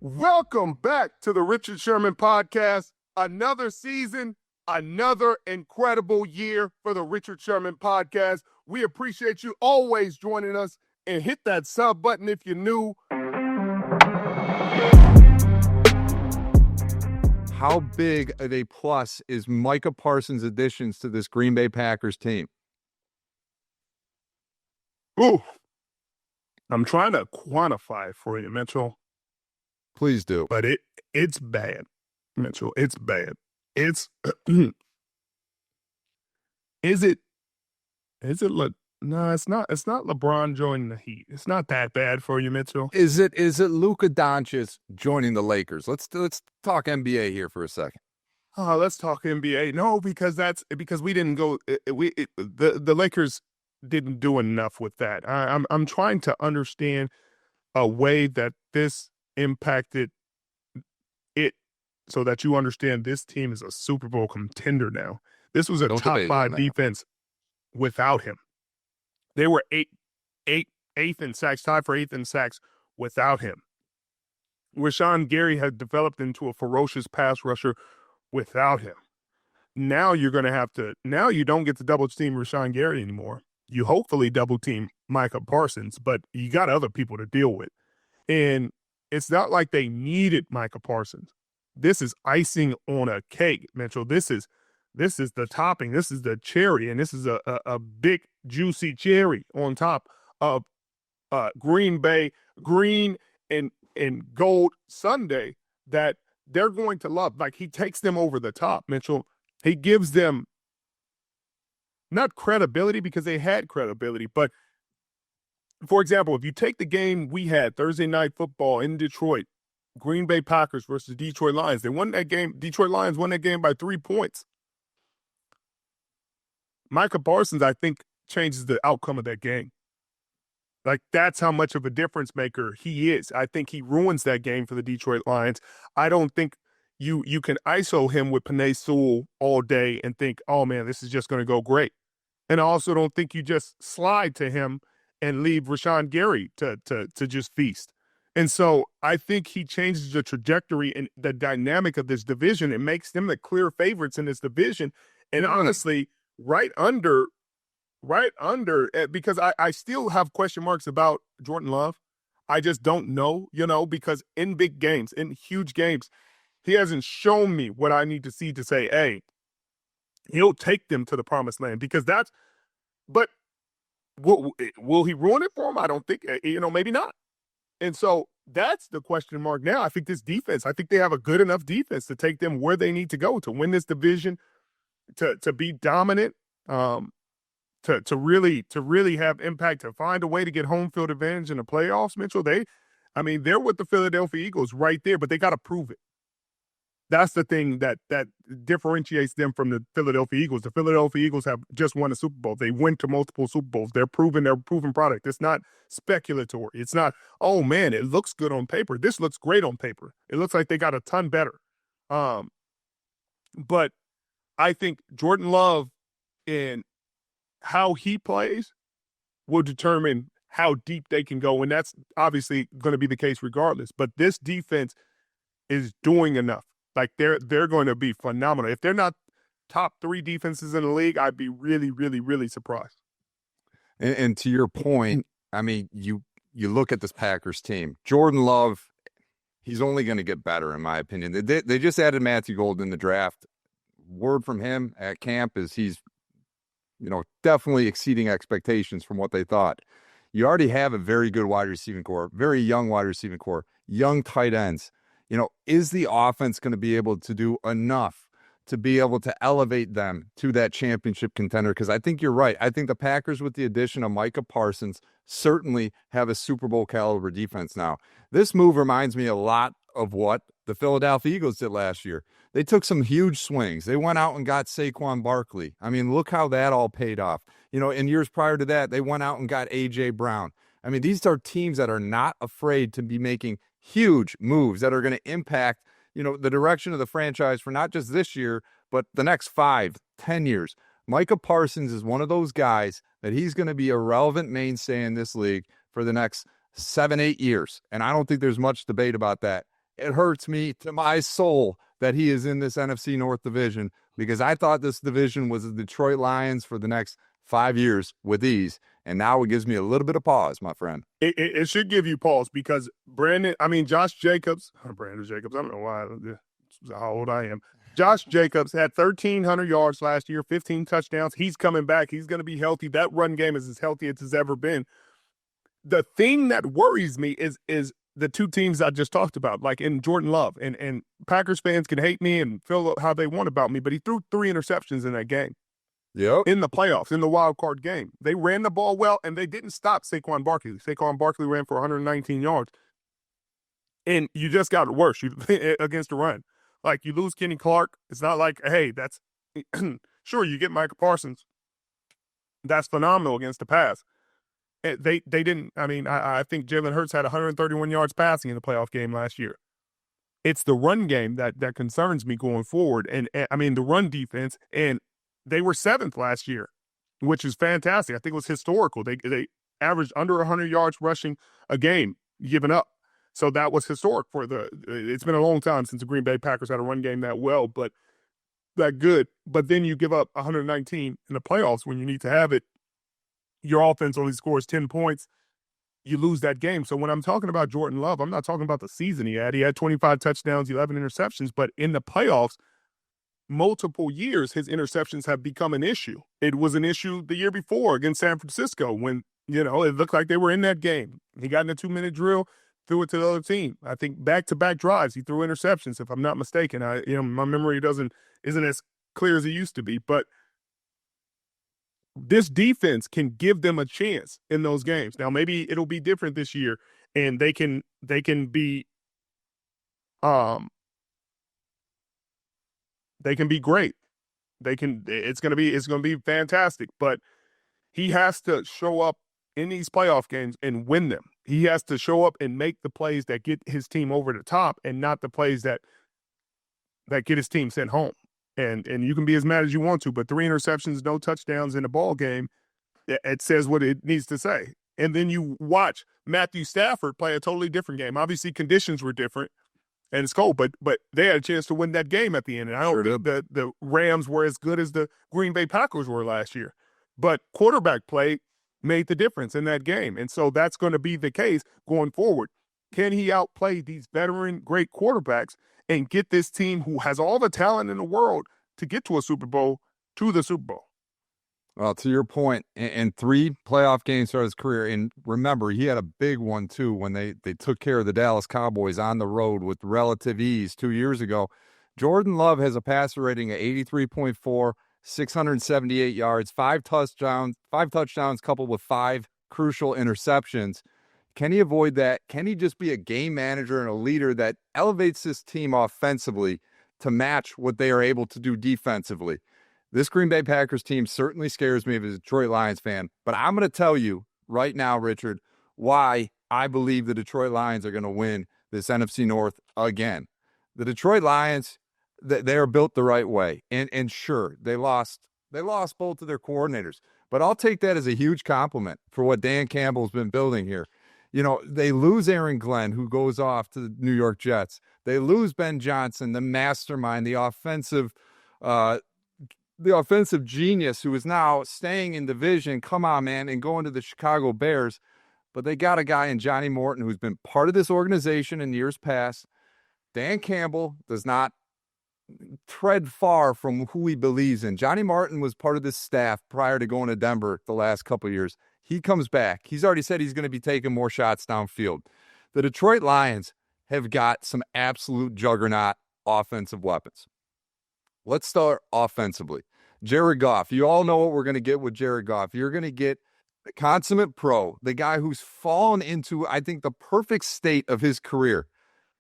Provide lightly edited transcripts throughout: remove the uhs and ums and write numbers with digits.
Welcome back to the Richard Sherman Podcast. Another season, another incredible year for the Richard Sherman Podcast. We appreciate you always joining us, and hit that sub button if you're new. How big of a plus is Micah Parsons' additions to this Green Bay Packers team? Ooh, I'm trying to quantify it for you, Mitchell. Please do. But it's bad, Mitchell. It's bad. Is it? No, it's not. It's not LeBron joining the Heat. It's not that bad for you, Mitchell. Is it Luka Doncic joining the Lakers? Let's talk NBA here for a second. Oh, let's talk NBA. No, because we didn't go. The Lakers didn't do enough with that. I'm trying to understand a way that this impacted it, so that you understand this team is a Super Bowl contender now. This was a top 5 defense without him. They were eighth in sacks, tied for 8th in sacks without him. Rashawn Gary had developed into a ferocious pass rusher without him. Now you're going to have to. Now you don't get to double team Rashawn Gary anymore. You hopefully double team Micah Parsons, but you got other people to deal with. And it's not like they needed Micah Parsons. This is icing on a cake, Mitchell. This is the topping. This is the cherry, and this is a big, juicy cherry on top of Green Bay green and gold Sunday that they're going to love. Like, he takes them over the top, Mitchell. He gives them not credibility, because they had credibility, but for example, if you take the game we had Thursday Night Football in Detroit, Green Bay Packers versus Detroit Lions, they won that game. Detroit Lions won that game by 3 points. Micah Parsons, I think, changes the outcome of that game. Like, that's how much of a difference maker he is. I think he ruins that game for the Detroit Lions. I don't think you can ISO him with Penei Sewell all day and think, oh, man, this is just going to go great. And I also don't think you just slide to him and leave Rashawn Gary to just feast. And so I think he changes the trajectory and the dynamic of this division. It makes them the clear favorites in this division. And honestly, right under, because I still have question marks about Jordan Love. I just don't know, because in big games, in huge games, he hasn't shown me what I need to see to say, hey, he'll take them to the promised land, because but will he ruin it for him? I don't think, maybe not. And so that's the question mark now. I think this defense, they have a good enough defense to take them where they need to go to win this division, to be dominant, to really have impact, to find a way to get home field advantage in the playoffs, Mitchell. They're with the Philadelphia Eagles right there, but they got to prove it. That's the thing that differentiates them from the Philadelphia Eagles. The Philadelphia Eagles have just won a Super Bowl. They went to multiple Super Bowls. They're proven product. It's not speculatory. It's not, oh, man, it looks good on paper. This looks great on paper. It looks like they got a ton better. But I think Jordan Love and how he plays will determine how deep they can go, and that's obviously going to be the case regardless. But this defense is doing enough. Like, they're going to be phenomenal. If they're not top 3 defenses in the league, I'd be really, really, really surprised. And to your point, you look at this Packers team. Jordan Love, he's only going to get better, in my opinion. They just added Matthew Golden in the draft. Word from him at camp is he's, definitely exceeding expectations from what they thought. You already have a very good wide receiving core, very young wide receiving core, young tight ends. Is the offense going to be able to do enough to be able to elevate them to that championship contender? Because I think you're right. I think the Packers, with the addition of Micah Parsons, certainly have a Super Bowl caliber defense now. This move reminds me a lot of what the Philadelphia Eagles did last year. They took some huge swings. They went out and got Saquon Barkley. Look how that all paid off. In years prior to that, they went out and got A.J. Brown. These are teams that are not afraid to be making huge moves that are going to impact, the direction of the franchise for not just this year, but the next 5, 10 years. Micah Parsons is one of those guys that he's going to be a relevant mainstay in this league for the next 7, 8 years. And I don't think there's much debate about that. it hurts me to my soul that he is in this NFC North division, because I thought this division was the Detroit Lions for the next 5 years with ease. And now it gives me a little bit of pause, my friend. It should give you pause because Josh Jacobs, Brandon Jacobs, I don't know why, how old I am. Josh Jacobs had 1,300 yards last year, 15 touchdowns. He's coming back. He's going to be healthy. That run game is as healthy as it's ever been. The thing that worries me is the two teams I just talked about, like in Jordan Love. And Packers fans can hate me and feel how they want about me, but he threw 3 interceptions in that game. Yep. In the playoffs, in the wild card game. They ran the ball well, and they didn't stop Saquon Barkley. Saquon Barkley ran for 119 yards. And you just got worse against the run. Like, you lose Kenny Clark. It's not like, hey, that's – sure, you get Micah Parsons. That's phenomenal against the pass. They didn't – I think Jalen Hurts had 131 yards passing in the playoff game last year. It's the run game that concerns me going forward. And the run defense, and they were 7th last year, which is fantastic. I think it was historical. They averaged under 100 yards rushing a game given up. So that was historic it's been a long time since the Green Bay Packers had a run game that well, but that good. But then you give up 119 in the playoffs when you need to have it. Your offense only scores 10 points. You lose that game. So when I'm talking about Jordan Love, I'm not talking about the season he had. He had 25 touchdowns, 11 interceptions, but in the playoffs, multiple years, his interceptions have become an issue. It was an issue the year before against San Francisco when, it looked like they were in that game. He got in a 2-minute drill, threw it to the other team. I think back-to-back drives, he threw interceptions, if I'm not mistaken. My memory isn't as clear as it used to be, but this defense can give them a chance in those games. Now, maybe it'll be different this year, and they can be great. It's going to be fantastic, but he has to show up in these playoff games and win them. He has to show up and make the plays that get his team over the top and not the plays that get his team sent home. And you can be as mad as you want to, but 3 interceptions, no touchdowns in a ball game, it says what it needs to say. And then you watch Matthew Stafford play a totally different game. Obviously, conditions were different, and it's cold, but they had a chance to win that game at the end. And I don't think the Rams were as good as the Green Bay Packers were last year. But quarterback play made the difference in that game. And so that's going to be the case going forward. Can he outplay these veteran great quarterbacks and get this team who has all the talent in the world to get to a Super Bowl to the Super Bowl? Well, to your point, in 3 playoff games throughout his career, and remember, he had a big one, too, when they took care of the Dallas Cowboys on the road with relative ease 2 years ago. Jordan Love has a passer rating of 83.4, 678 yards, 5 touchdowns coupled with 5 crucial interceptions. Can he avoid that? Can he just be a game manager and a leader that elevates this team offensively to match what they are able to do defensively? This Green Bay Packers team certainly scares me as a Detroit Lions fan, but I'm going to tell you right now, Richard, why I believe the Detroit Lions are going to win this NFC North again. The Detroit Lions, they are built the right way. And sure, they lost both of their coordinators, but I'll take that as a huge compliment for what Dan Campbell's been building here. They lose Aaron Glenn, who goes off to the New York Jets. They lose Ben Johnson, the mastermind, the offensive genius who is now staying in division. Come on, man, and going to the Chicago Bears. But they got a guy in Johnny Morton who's been part of this organization in years past. Dan Campbell does not tread far from who he believes in. Johnny Morton was part of this staff prior to going to Denver the last couple of years. He comes back. He's already said he's going to be taking more shots downfield. The Detroit Lions have got some absolute juggernaut offensive weapons. Let's start offensively. Jared Goff. You all know what we're going to get with Jared Goff. You're going to get the consummate pro, the guy who's fallen into, I think, the perfect state of his career.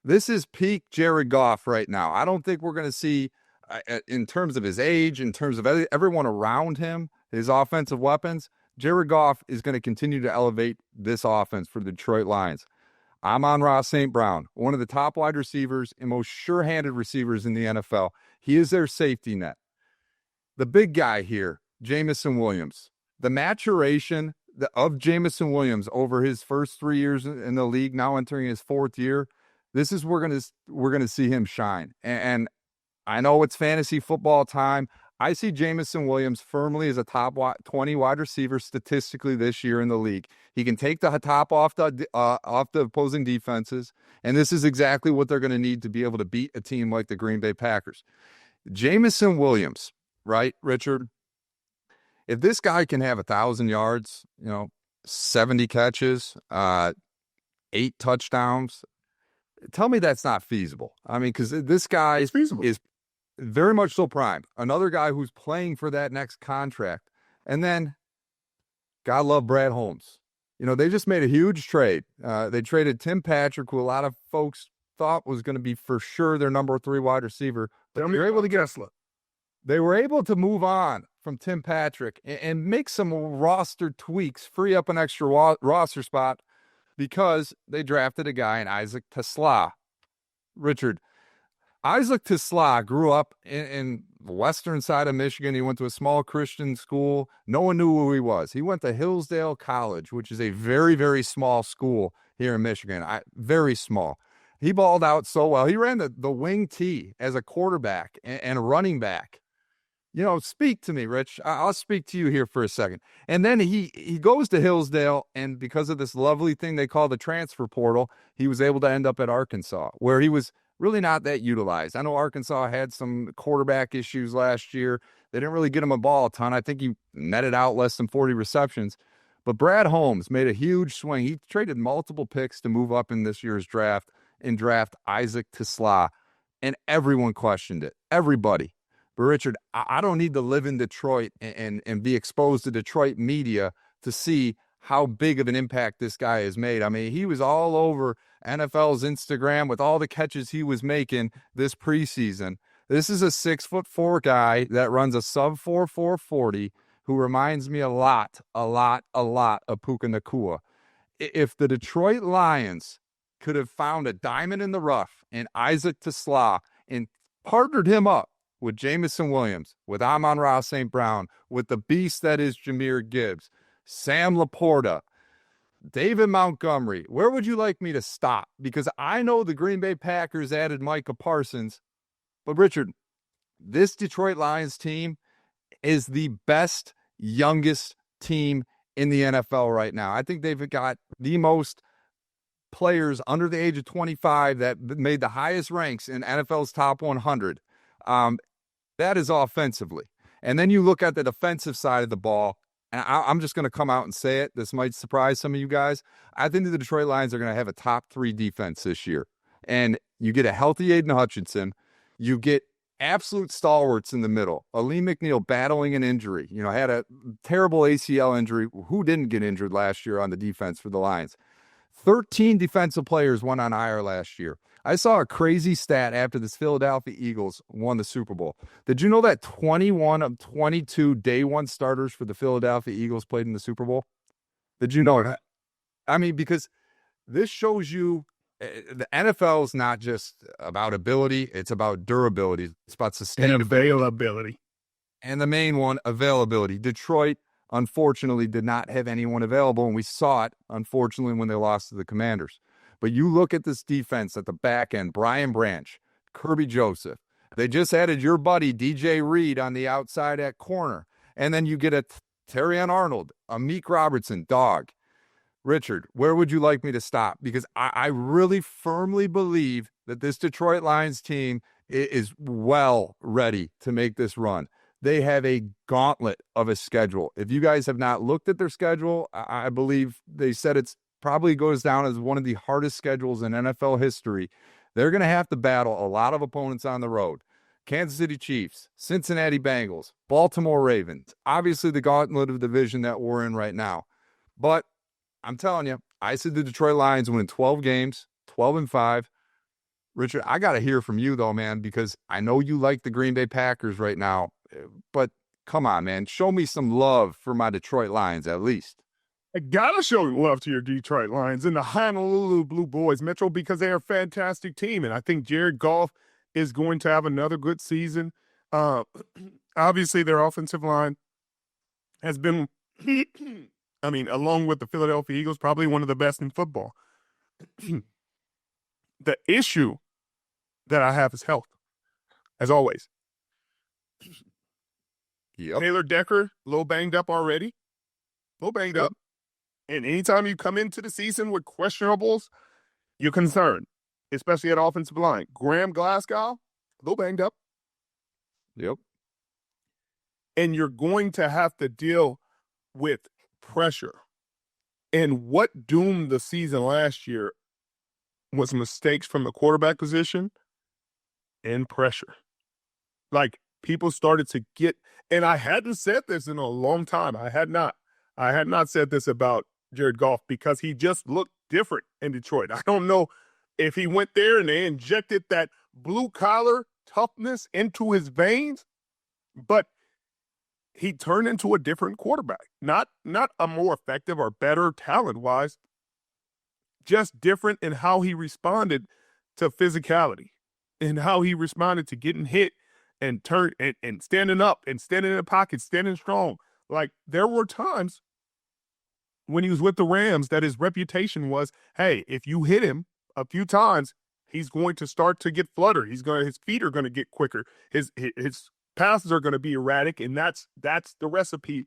This is peak Jared Goff right now. I don't think we're going to see, in terms of his age, in terms of everyone around him, his offensive weapons, Jared Goff is going to continue to elevate this offense for the Detroit Lions. Amon-Ra St. Brown, one of the top wide receivers and most sure-handed receivers in the NFL. He is their safety net. The big guy here, Jamison Williams. The maturation of Jamison Williams over his first 3 years in the league, now entering his 4th year, this is where we're gonna see him shine. And I know it's fantasy football time. I see Jamison Williams firmly as a top 20 wide receiver statistically this year in the league. He can take the top off the opposing defenses, and this is exactly what they're going to need to be able to beat a team like the Green Bay Packers. Jamison Williams, right, Richard? If this guy can have 1,000 yards, 70 catches, 8 touchdowns, tell me that's not feasible. I mean, because this guy It's feasible. is very much so prime. Another guy who's playing for that next contract. And then, God love Brad Holmes. They just made a huge trade. They traded Tim Patrick, who a lot of folks thought was going to be for sure their number 3 wide receiver. But they were able to get They were able to move on from Tim Patrick and make some roster tweaks, free up an extra roster spot because they drafted a guy in Isaac Tesla. Richard, Isaac Tesla grew up in the western side of Michigan. He went to a small Christian school. No one knew who he was. He went to Hillsdale College, which is a very, very small school here in Michigan. Very small. He balled out so well. He ran the wing T as a quarterback and a running back. Speak to me, Rich. I'll speak to you here for a second. And then he goes to Hillsdale, and because of this lovely thing they call the transfer portal, he was able to end up at Arkansas, where he was really not that utilized. I know Arkansas had some quarterback issues last year. They didn't really get him a ball a ton. I think he netted out less than 40 receptions. But Brad Holmes made a huge swing. He traded multiple picks to move up in this year's draft and draft Isaac Tesla, and everyone questioned it. Everybody. But Richard, I don't need to live in Detroit and be exposed to Detroit media to see how big of an impact this guy has made. I mean, he was all over NFL's Instagram with all the catches he was making this preseason. This is a 6'4" guy that runs a sub 4.40 who reminds me a lot of Puka Nacua. If the Detroit Lions could have found a diamond in the rough in Isaac Tesla and partnered him up with Jamison Williams, with Amon-Ra St. Brown, with the beast that is Jahmyr Gibbs, Sam Laporta, David Montgomery, where would you like me to stop? Because I know the Green Bay Packers added Micah Parsons, but Richard, this Detroit Lions team is the best, youngest team in the NFL right now. I think they've got the most players under the age of 25 that made the highest ranks in NFL's top 100. That is offensively. And then you look at the defensive side of the ball, and I'm just going to come out and say it. This might surprise some of you guys. I think the Detroit Lions are going to have a top 3 defense this year. And you get a healthy Aiden Hutchinson. You get absolute stalwarts in the middle. Aleem McNeil battling an injury. Had a terrible ACL injury. Who didn't get injured last year on the defense for the Lions? 13 defensive players went on IR last year. I saw a crazy stat after the Philadelphia Eagles won the Super Bowl. Did you know that 21 of 22 day one starters for the Philadelphia Eagles played in the Super Bowl? Did you know that? I mean, because this shows you the NFL is not just about ability, it's about durability. It's about sustainability. And availability. And the main one, availability. Detroit, unfortunately, did not have anyone available, and we saw it, unfortunately, when they lost to the Commanders. But you look at this defense at the back end, Brian Branch, Kirby Joseph. They just added your buddy, DJ Reed, on the outside at corner. And then you get a Terrion Arnold, a Meek Robertson, dog. Richard, where would you like me to stop? Because I really firmly believe that this Detroit Lions team is well ready to make this run. They have a gauntlet of a schedule. If you guys have not looked at their schedule, I believe they said it's probably goes down as one of the hardest schedules in NFL history. They're going to have to battle a lot of opponents on the road. Kansas City Chiefs, Cincinnati Bengals, Baltimore Ravens, obviously the gauntlet of the division that we're in right now. But I'm telling you, I said the Detroit Lions win 12 games, 12-5. Richard, I got to hear from you though, man, because I know you like the Green Bay Packers right now, but come on, man, show me some love for my Detroit Lions at least. I gotta show love to your Detroit Lions and the Honolulu Blue Boys, Metro, because they are a fantastic team. And I think Jared Goff is going to have another good season. Obviously, their offensive line has been, along with the Philadelphia Eagles, probably one of the best in football. The issue that I have is health, as always. Yep. Taylor Decker, a little banged up already. A little banged up. And anytime you come into the season with questionables, you're concerned, especially at offensive line. Graham Glasgow, a little banged up. Yep. And you're going to have to deal with pressure. And what doomed the season last year was mistakes from the quarterback position and pressure. Like, people started to get, and I hadn't said this in a long time. I had not said this about Jared Goff because he just looked different in Detroit. I don't know if he went there and they injected that blue-collar toughness into his veins, but he turned into a different quarterback. Not a more effective or better talent-wise, just different in how he responded to physicality and how he responded to getting hit and standing up and standing in the pocket, standing strong. Like, there were times when he was with the Rams that his reputation was, hey, if you hit him a few times, he's going to start to get fluttered. His feet are going to get quicker. His passes are going to be erratic, and that's the recipe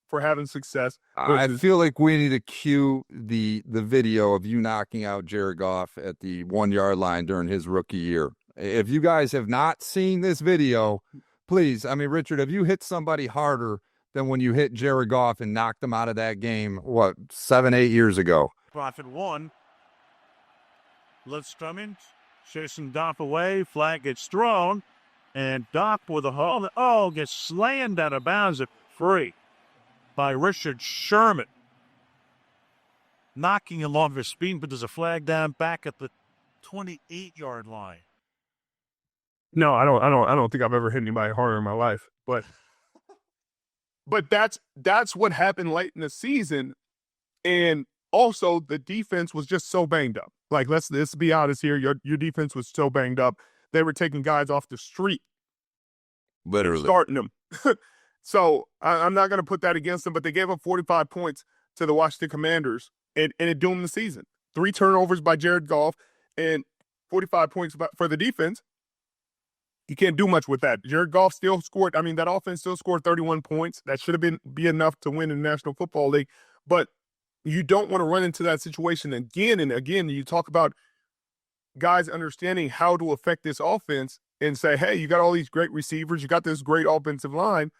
for having success. I feel like we need to cue the video of you knocking out Jared Goff at the 1-yard line during his rookie year. If you guys have not seen this video, please, I mean, Richard, have you hit somebody harder than when you hit Jared Goff and knocked him out of that game, 7-8 years ago? Profit 1. Lidstrom chasing Dopp away. Flag gets thrown. And Dopp with a hold. Oh, gets slammed out of bounds at free by Richard Sherman. Knocking along his speed, but there's a flag down back at the 28-yard line. No, I don't think I've ever hit anybody harder in my life. But that's what happened late in the season. And also the defense was just so banged up. Like, let's be honest here. Your defense was so banged up. They were taking guys off the street. Literally. Starting them. So I'm not going to put that against them, but they gave up 45 points to the Washington Commanders, and it doomed the season. 3 turnovers by Jared Goff and 45 points for the defense. You can't do much with that. Jared Goff still scored. I mean, that offense still scored 31 points. That should have be enough to win in the National Football League. But you don't want to run into that situation again and again. You talk about guys understanding how to affect this offense and say, hey, you got all these great receivers. You got this great offensive line.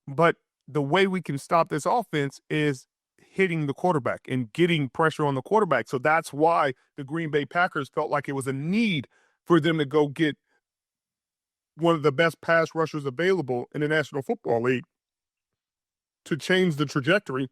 But the way we can stop this offense is hitting the quarterback and getting pressure on the quarterback. So that's why the Green Bay Packers felt like it was a need for them to go get one of the best pass rushers available in the National Football League to change the trajectory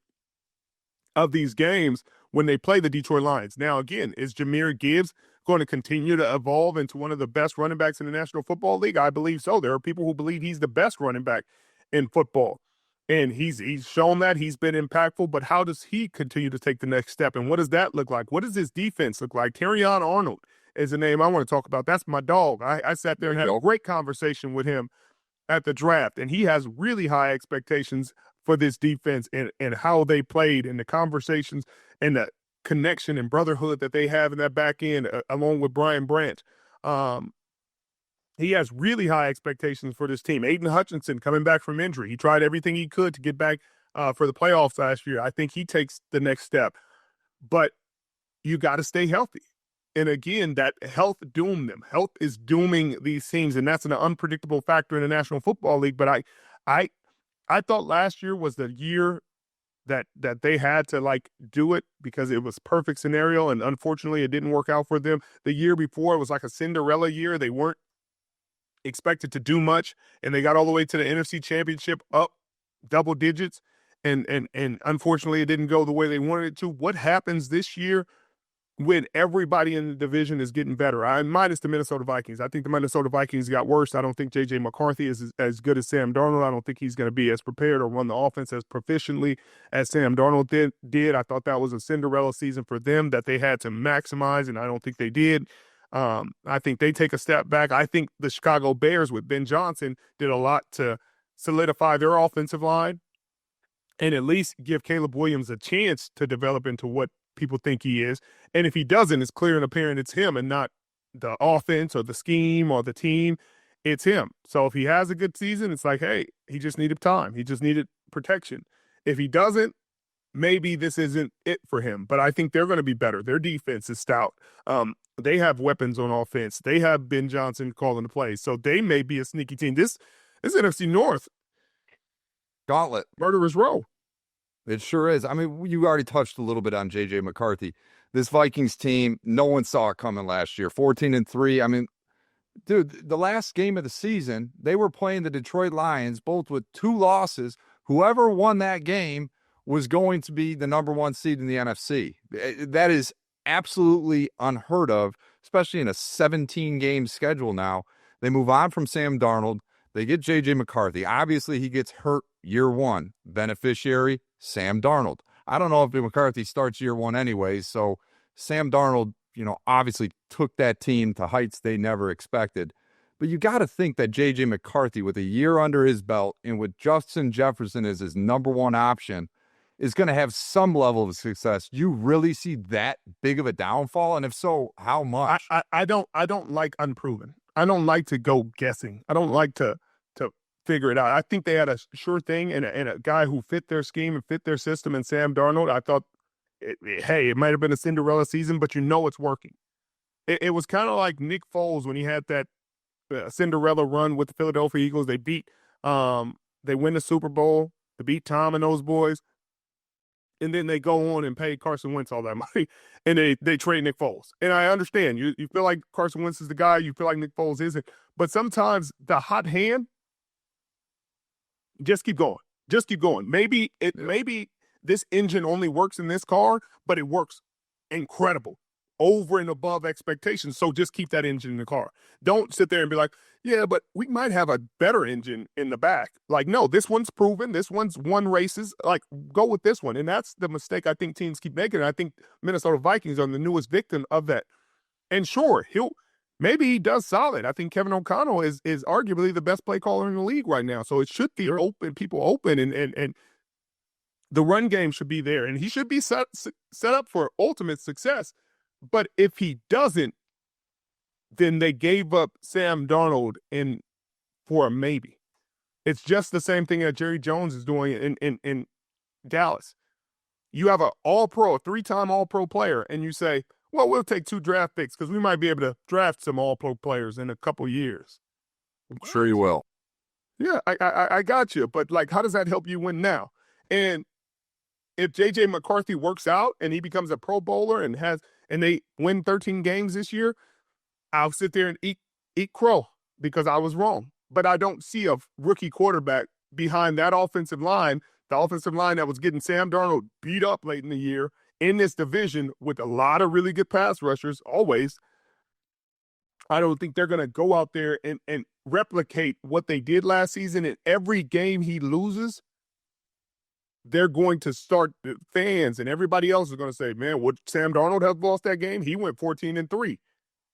of these games when they play the Detroit Lions. Now, again, is Jahmyr Gibbs going to continue to evolve into one of the best running backs in the National Football League? I believe so. There are people who believe he's the best running back in football. And he's shown that. He's been impactful. But how does he continue to take the next step? And what does that look like? What does his defense look like? Terrion Arnold is a name I want to talk about. That's my dog. I sat there and had a great conversation with him at the draft. And he has really high expectations for this defense and how they played and the conversations and the connection and brotherhood that they have in that back end, along with Brian Branch. He has really high expectations for this team. Aiden Hutchinson coming back from injury. He tried everything he could to get back for the playoffs last year. I think he takes the next step. But you got to stay healthy. And again, that health doomed them. Health is dooming these teams, and that's an unpredictable factor in the National Football League. But I thought last year was the year that they had to, like, do it because it was perfect scenario, and unfortunately it didn't work out for them. The year before, it was like a Cinderella year. They weren't expected to do much, and they got all the way to the NFC Championship up double digits, and unfortunately it didn't go the way they wanted it to. What happens this year when everybody in the division is getting better? Minus the Minnesota Vikings. I think the Minnesota Vikings got worse. I don't think J.J. McCarthy is as good as Sam Darnold. I don't think he's going to be as prepared or run the offense as proficiently as Sam Darnold did. I thought that was a Cinderella season for them that they had to maximize, and I don't think they did. I think they take a step back. I think the Chicago Bears with Ben Johnson did a lot to solidify their offensive line and at least give Caleb Williams a chance to develop into what people think he is. And if he doesn't, it's clear and apparent it's him and not the offense or the scheme or the team. It's him. So if he has a good season, it's like, hey, he just needed time. He just needed protection. If he doesn't, maybe this isn't it for him. But I think they're going to be better. Their defense is stout. They have weapons on offense. They have Ben Johnson calling the plays. So they may be a sneaky team. This NFC North gauntlet. Murderer's row. It sure is. I mean, you already touched a little bit on J.J. McCarthy. This Vikings team, no one saw it coming last year. 14-3. I mean, dude, the last game of the season, they were playing the Detroit Lions, both with 2 losses. Whoever won that game was going to be the number 1 seed in the NFC. That is absolutely unheard of, especially in a 17-game schedule now. They move on from Sam Darnold. They get J.J. McCarthy. Obviously, he gets hurt year 1. Beneficiary, Sam Darnold. I don't know if McCarthy starts year 1 anyways, so Sam Darnold, obviously took that team to heights they never expected. But you got to think that J.J. McCarthy, with a year under his belt and with Justin Jefferson as his number 1 option, is going to have some level of success. You really see that big of a downfall? And if so, how much? I don't like unproven. I don't like to go guessing. I don't like to figure it out. I think they had a sure thing and a guy who fit their scheme and fit their system in Sam Darnold. I thought, it might have been a Cinderella season, but it's working. It was kind of like Nick Foles when he had that Cinderella run with the Philadelphia Eagles. They win the Super Bowl. They beat Tom and those boys. And then they go on and pay Carson Wentz all that money, and they trade Nick Foles. And I understand. You feel like Carson Wentz is the guy. You feel like Nick Foles isn't. But sometimes the hot hand, just keep going. Just keep going. Maybe this engine only works in this car, but it works incredible, over and above expectations. So just keep that engine in the car. Don't sit there and be like, yeah, but we might have a better engine in the back. Like, no, this one's proven. This one's won races. Like, go with this one. And that's the mistake I think teams keep making. And I think Minnesota Vikings are the newest victim of that. And sure, maybe he does solid. I think Kevin O'Connell is arguably the best play caller in the league right now. So it should be people open, and the run game should be there. And he should be set up for ultimate success. But if he doesn't, then they gave up Sam Darnold for a maybe. It's just the same thing that Jerry Jones is doing in Dallas. You have a 3-time All-Pro player, and you say, well, we'll take 2 draft picks because we might be able to draft some All-Pro players in a couple years. Sure you will. Yeah, I got you. But, how does that help you win now? And if J.J. McCarthy works out and he becomes a Pro Bowler and they win 13 games this year, I'll sit there and eat crow because I was wrong. But I don't see a rookie quarterback behind that offensive line, the offensive line that was getting Sam Darnold beat up late in the year in this division with a lot of really good pass rushers always. I don't think they're going to go out there and replicate what they did last season. In every game he loses, they're going to start, the fans and everybody else is going to say, man, would Sam Darnold have lost that game? He went 14-3.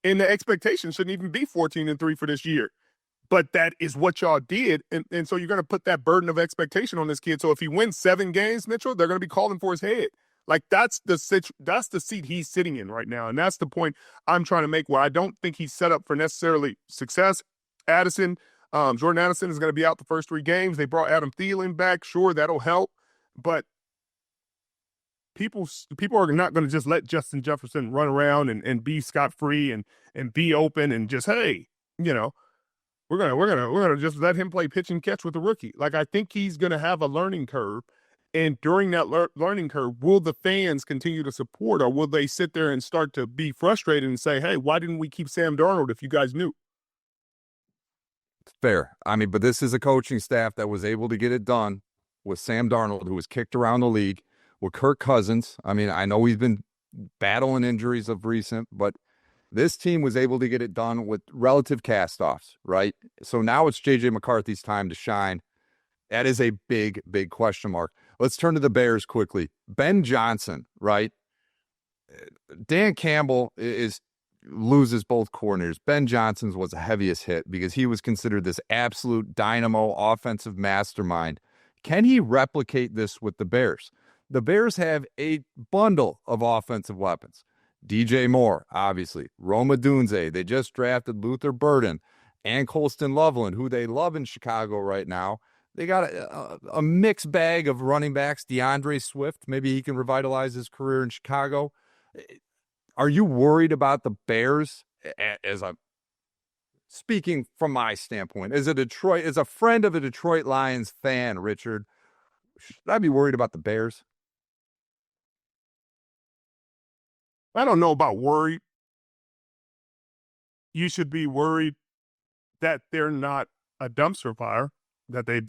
And the expectation shouldn't even be 14-3 for this year. But that is what y'all did. And so you're going to put that burden of expectation on this kid. So if he wins 7 games, Mitchell, they're going to be calling for his head. That's the seat he's sitting in right now. And that's the point I'm trying to make, where I don't think he's set up for necessarily success. Jordan Addison is going to be out the first 3 games. They brought Adam Thielen back. Sure, that'll help. But people are not going to just let Justin Jefferson run around and be scot-free and be open and just, hey, we're gonna just let him play pitch and catch with the rookie. I think he's going to have a learning curve. And during that learning curve, will the fans continue to support, or will they sit there and start to be frustrated and say, hey, why didn't we keep Sam Darnold if you guys knew? Fair. I mean, but this is a coaching staff that was able to get it done with Sam Darnold, who was kicked around the league, with Kirk Cousins. I mean, I know he's been battling injuries of recent, but this team was able to get it done with relative cast-offs, right? So now it's J.J. McCarthy's time to shine. That is a big, big question mark. Let's turn to the Bears quickly. Ben Johnson, right? Dan Campbell loses both coordinators. Ben Johnson's was the heaviest hit because he was considered this absolute dynamo offensive mastermind. Can he replicate this with the Bears? the Bears have a bundle of offensive weapons. DJ Moore, obviously. Roma Dunze. They just drafted Luther Burden and Colston Loveland, who they love in Chicago right now. They got a mixed bag of running backs. DeAndre Swift, maybe he can revitalize his career in Chicago. Are you worried about the Bears? Speaking from my standpoint, as a friend of a Detroit Lions fan, Richard, should I be worried about the Bears? I don't know about worried. You should be worried that they're not a dumpster fire, that they,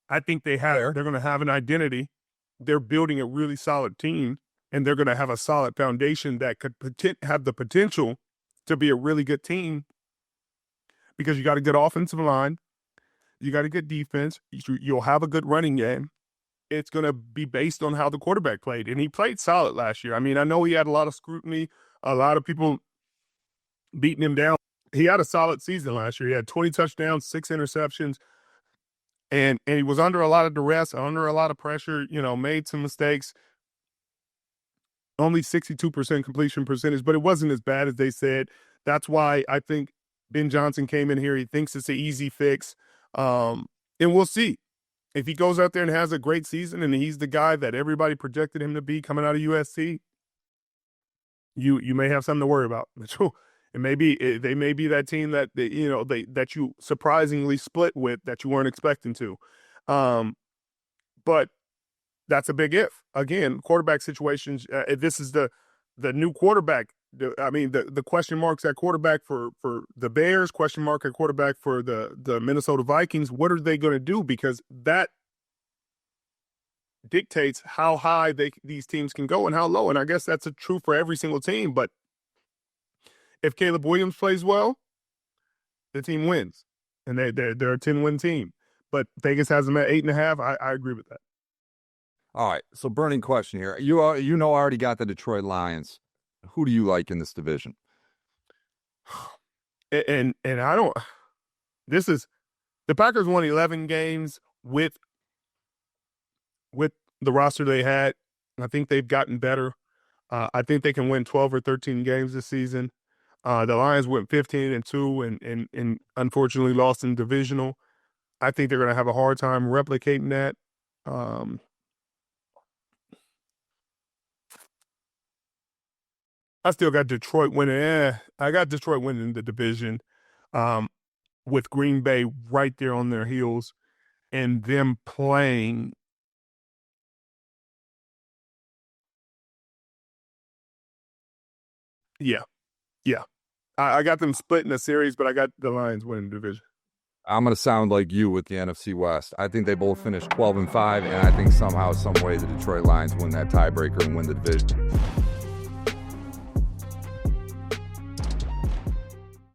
I think they're going to have an identity. They're building a really solid team, and they're going to have a solid foundation that could have the potential to be a really good team, because you got a good offensive line. You got a good defense. You'll have a good running game. It's going to be based on how the quarterback played. And he played solid last year. I mean, I know he had a lot of scrutiny, a lot of people beating him down. He had a solid season last year. He had 20 touchdowns, 6 interceptions, and he was under a lot of duress, under a lot of pressure, made some mistakes. Only 62% completion percentage, but it wasn't as bad as they said. That's why I think Ben Johnson came in here. He thinks it's an easy fix. And we'll see. If he goes out there and has a great season and he's the guy that everybody projected him to be coming out of USC, you may have something to worry about. And maybe they may be that team that that you surprisingly split with, that you weren't expecting to. But that's a big if. Again, quarterback situations. This is the new quarterback. The question marks at quarterback for the Bears, question mark at quarterback for the Minnesota Vikings. What are they going to do? Because that dictates how high these teams can go and how low. And I guess that's true for every single team. But if Caleb Williams plays well, the team wins, and they're a 10-win team. But Vegas has them at 8.5. I agree with that. All right. So burning question here. You already got the Detroit Lions. Who do you like in this division? And I don't. This is the Packers won 11 games with the roster they had. I think they've gotten better. I think they can win 12 or 13 games this season. The Lions went 15-2 and unfortunately lost in divisional. I think they're going to have a hard time replicating that. I still got Detroit winning. I got Detroit winning the division, with Green Bay right there on their heels, and them playing. Yeah. I got them splitting the series, but I got the Lions winning the division. I'm going to sound like you with the NFC West. I think they both finished 12-5, and I think somehow, some way, the Detroit Lions win that tiebreaker and win the division.